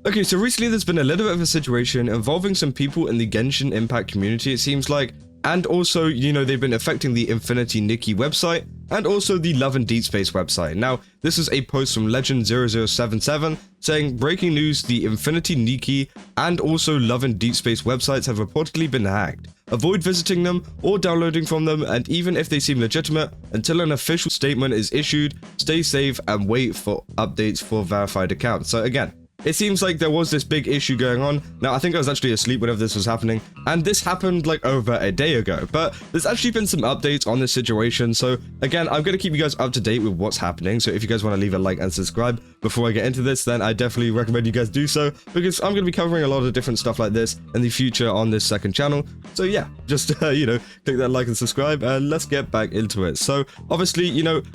Okay, so recently there's been a little bit of a situation involving some people in the Genshin Impact community, it seems like, and also, they've been affecting the Infinity Nikki website, and also the Love and Deep Space website. Now, this is a post from Legend0077 saying, breaking news, the Infinity Nikki and also Love and Deep Space websites have reportedly been hacked. Avoid visiting them or downloading from them, and even if they seem legitimate, until an official statement is issued, stay safe and wait for updates for verified accounts. So again, it seems like there was this big issue going on. Now, I think I was actually asleep whenever this was happening, and this happened like over a day ago, but there's actually been some updates on this situation. So again, I'm going to keep you guys up to date with what's happening. So if you guys want to leave a like and subscribe before I get into this, then I definitely recommend you guys do so, because I'm going to be covering a lot of different stuff like this in the future on this second channel. So yeah, just, click that like and subscribe, and let's get back into it. So obviously,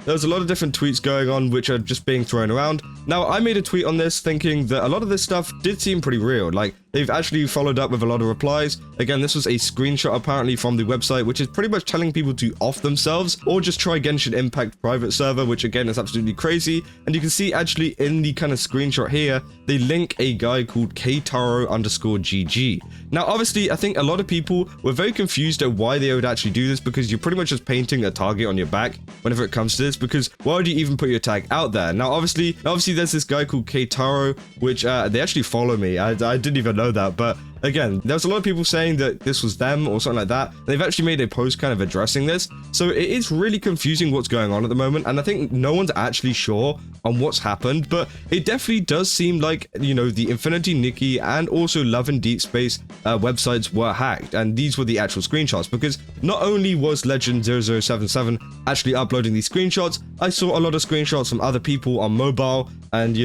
there's a lot of different tweets going on, which are just being thrown around. Now, I made a tweet on this thinking that a lot of this stuff did seem pretty real. Like, they've actually followed up with a lot of replies. Again, this was a screenshot apparently from the website, which is pretty much telling people to off themselves or just try Genshin Impact private server, which again is absolutely crazy. And you can see actually in the kind of screenshot here, they link a guy called ktaro_gg. Now, obviously, I think a lot of people were very confused at why they would actually do this, because you're pretty much just painting a target on your back whenever it comes to this, because why would you even put your tag out there? Now, obviously there's this guy called ktaro, which they actually follow me. I didn't even know that, but again, there's a lot of people saying that this was them or something like that. They've actually made a post kind of addressing this, so it is really confusing what's going on at the moment, and I think no one's actually sure on what's happened, but it definitely does seem like, the Infinity Nikki and also Love and Deep Space websites were hacked, and these were the actual screenshots, because not only was Legend0077 actually uploading these screenshots, I saw a lot of screenshots from other people on mobile, and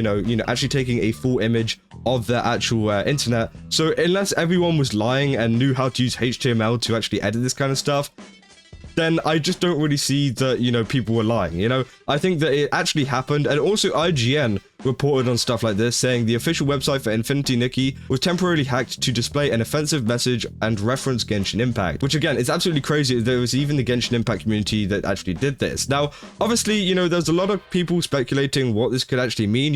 actually taking a full image of the actual internet. So unless everyone was lying and knew how to use HTML to actually edit this kind of stuff, then I just don't really see that, people were lying, I think that it actually happened, and also IGN reported on stuff like this, saying the official website for Infinity Nikki was temporarily hacked to display an offensive message and reference Genshin Impact, which again, is absolutely crazy. There was even the Genshin Impact community that actually did this. Now, obviously, there's a lot of people speculating what this could actually mean,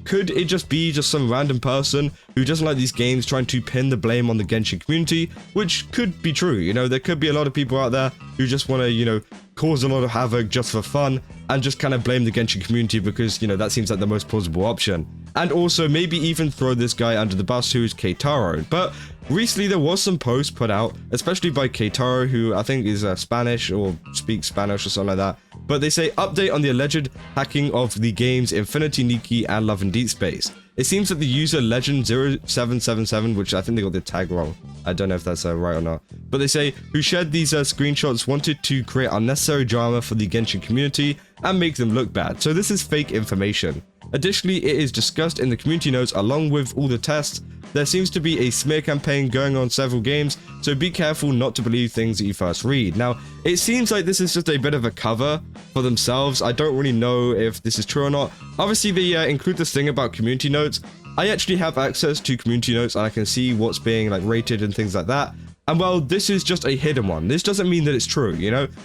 could it just be some random person who doesn't like these games trying to pin the blame on the Genshin community, which could be true, there could be a lot of people out there who just want to, cause a lot of havoc just for fun and just kind of blame the Genshin community because, that seems like the most plausible option. And also maybe even throw this guy under the bus who's ktaro. But recently there was some posts put out, especially by ktaro, who I think is Spanish or speaks Spanish or something like that. But they say, update on the alleged hacking of the games Infinity Nikki and Love and Deep Space. It seems that the user Legend0777, which I think they got the tag wrong, I don't know if that's right or not, but they say, who shared these screenshots wanted to create unnecessary drama for the Genshin community and make them look bad. So this is fake information. Additionally, it is discussed in the community notes along with all the tests. There seems to be a smear campaign going on several games, so be careful not to believe things that you first read. Now, it seems like this is just a bit of a cover for themselves. I don't really know if this is true or not. Obviously, they include this thing about community notes. I actually have access to community notes, and I can see what's being rated and things like that. And well, this is just a hidden one. This doesn't mean that it's true,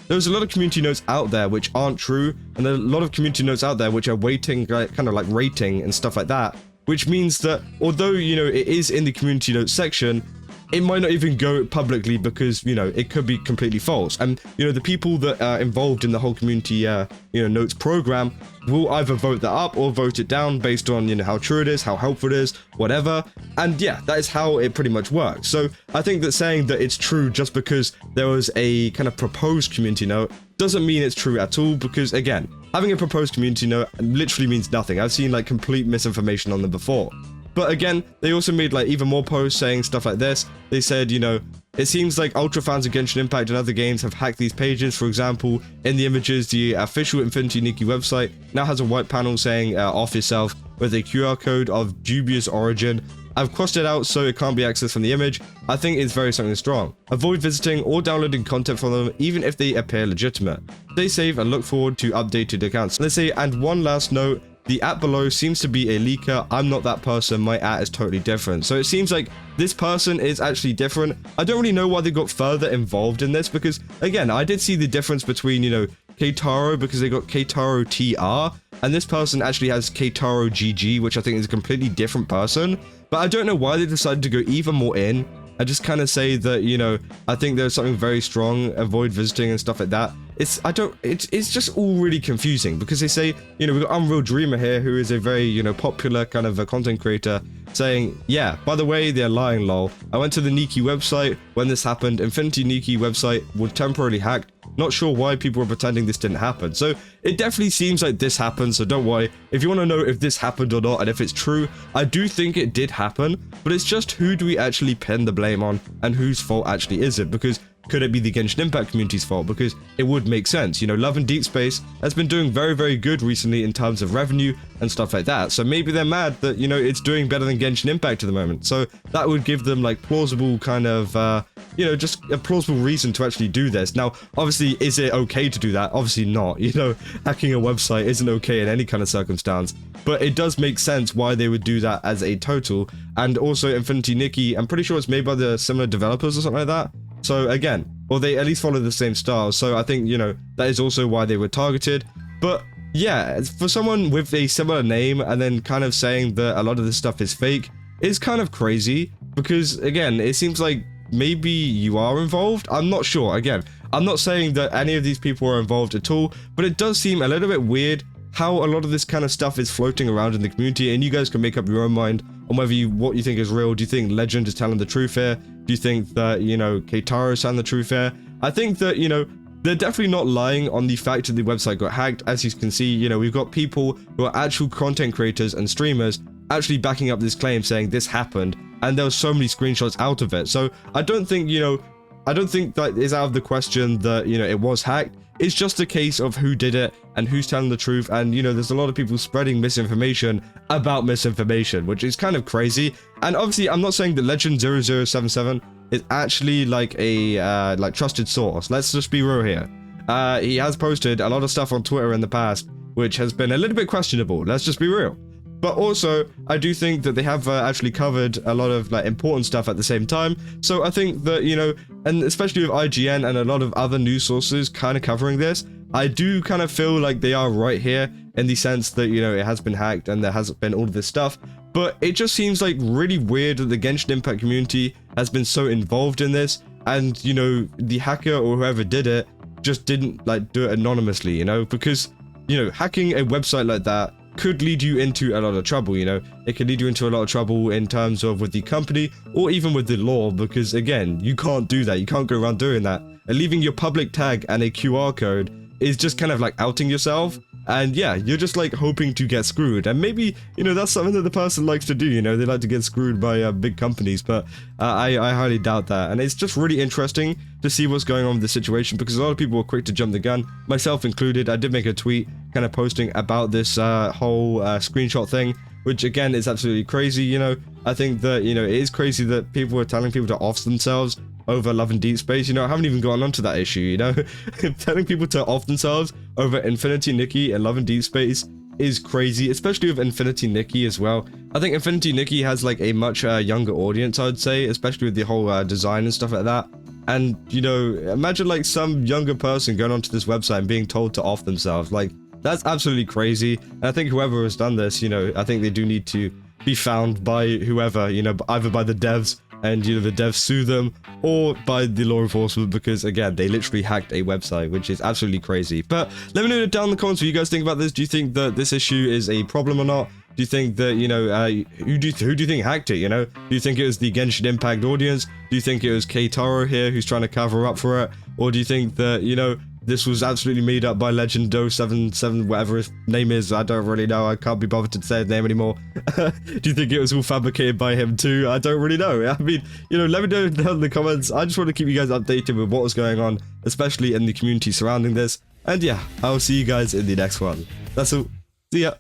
There's a lot of community notes out there which aren't true, and there are a lot of community notes out there which are waiting, kind of like rating and stuff like that, which means that although, it is in the community notes section, it might not even go publicly because, it could be completely false. And, the people that are involved in the whole community, notes program will either vote that up or vote it down based on, how true it is, how helpful it is, whatever. And yeah, that is how it pretty much works. So I think that saying that it's true just because there was a kind of proposed community note doesn't mean it's true at all, because again, having a proposed community note literally means nothing. I've seen complete misinformation on them before. But again, they also made even more posts saying stuff like this. They said, it seems like ultra fans of Genshin Impact and other games have hacked these pages. For example, in the images, the official Infinity Nikki website now has a white panel saying off yourself with a QR code of dubious origin. I've crossed it out so it can't be accessed from the image. I think it's very something strong. Avoid visiting or downloading content from them, even if they appear legitimate. Stay safe and look forward to updated accounts. Let's say, and one last note, the at below seems to be a leaker. I'm not that person. My at is totally different. So it seems like this person is actually different. I don't really know why they got further involved in this, because again, I did see the difference between, ktaro, because they got ktaro TR, and this person actually has Keitaro GG, which I think is a completely different person. But I don't know why they decided to go even more in and just kind of say that, you know, I think there's something very strong, avoid visiting and stuff like that. It's just all really confusing, because they say, you know, we've got Unreal Dreamer here, who is a very, you know, popular kind of a content creator, saying, yeah, by the way, they're lying, lol. I went to the Nikki website when this happened. Infinity Nikki website was temporarily hacked. Not sure why people were pretending this didn't happen. So it definitely seems like this happened, so don't worry. If you want to know if this happened or not, and if it's true, I do think it did happen, but it's just who do we actually pin the blame on, and whose fault actually is it? Because could it be the Genshin Impact community's fault? Because it would make sense. You know, Love and Deep Space has been doing very, very good recently in terms of revenue and stuff like that. So maybe they're mad that, you know, it's doing better than Genshin Impact at the moment. So that would give them like plausible kind of, you know, just a plausible reason to actually do this. Now, obviously, is it okay to do that? Obviously not. You know, hacking a website isn't okay in any kind of circumstance. But it does make sense why they would do that as a total. And also Infinity Nikki, I'm pretty sure it's made by the similar developers or something like that. So again, or they at least follow the same style. So I think, you know, that is also why they were targeted. But yeah, for someone with a similar name and then kind of saying that a lot of this stuff is fake is kind of crazy, because again, it seems like maybe you are involved. I'm not sure. Again, I'm not saying that any of these people are involved at all, but it does seem a little bit weird how a lot of this kind of stuff is floating around in the community, and you guys can make up your own mind on whether what you think is real. Do you think Legend is telling the truth here? Do you think that, you know, Keitaro is telling the truth here? I think that, you know, they're definitely not lying on the fact that the website got hacked. As you can see, you know, we've got people who are actual content creators and streamers actually backing up this claim, saying this happened, and there were so many screenshots out of it. So I don't think, you know, I don't think that is out of the question that, you know, it was hacked. It's just a case of who did it and who's telling the truth. And, you know, there's a lot of people spreading misinformation about misinformation, which is kind of crazy. And obviously, I'm not saying that Legend 0077 is actually like a like trusted source. Let's just be real here. He has posted a lot of stuff on Twitter in the past, which has been a little bit questionable. Let's just be real. But also, I do think that they have actually covered a lot of like important stuff at the same time. So I think that, you know, and especially with IGN and a lot of other news sources kind of covering this, I do kind of feel like they are right here in the sense that, you know, it has been hacked and there has been all of this stuff. But it just seems like really weird that the Genshin Impact community has been so involved in this. And, you know, the hacker or whoever did it just didn't like do it anonymously, you know, because, you know, hacking a website like that could lead you into a lot of trouble. You know, it could lead you into a lot of trouble in terms of with the company or even with the law, because again, you can't do that. You can't go around doing that. And leaving your public tag and a QR code is just kind of like outing yourself. And yeah, you're just like hoping to get screwed. And maybe, you know, that's something that the person likes to do. You know, they like to get screwed by big companies, but I highly doubt that. And it's just really interesting to see what's going on with the situation, because a lot of people were quick to jump the gun, myself included. I did make a tweet kind of posting about this whole screenshot thing, which again is absolutely crazy. You know, I think that, you know, it is crazy that people are telling people to off themselves over Love and Deep Space. You know, I haven't even gotten onto that issue, you know. Telling people to off themselves over Infinity Nikki and Love and Deep Space is crazy, especially with Infinity Nikki as well. I think Infinity Nikki has like a much younger audience, I would say, especially with the whole design and stuff like that. And, you know, imagine like some younger person going onto this website and being told to off themselves. Like, that's absolutely crazy. And I think whoever has done this, you know, I think they do need to be found by whoever, you know, either by the devs and, you know, the devs sue them, or by the law enforcement, because again, they literally hacked a website, which is absolutely crazy. But let me know down in the comments what you guys think about this. Do you think that this issue is a problem or not? Do you think that, you know, who do you think hacked it, you know? Do you think it was the Genshin Impact audience? Do you think it was Keitaro here who's trying to cover up for it? Or do you think that, you know, this was absolutely made up by Legend 077, whatever his name is? I don't really know. I can't be bothered to say his name anymore. Do you think it was all fabricated by him too? I don't really know. I mean, you know, let me know down in the comments. I just want to keep you guys updated with what was going on, especially in the community surrounding this. And yeah, I'll see you guys in the next one. That's all. See ya.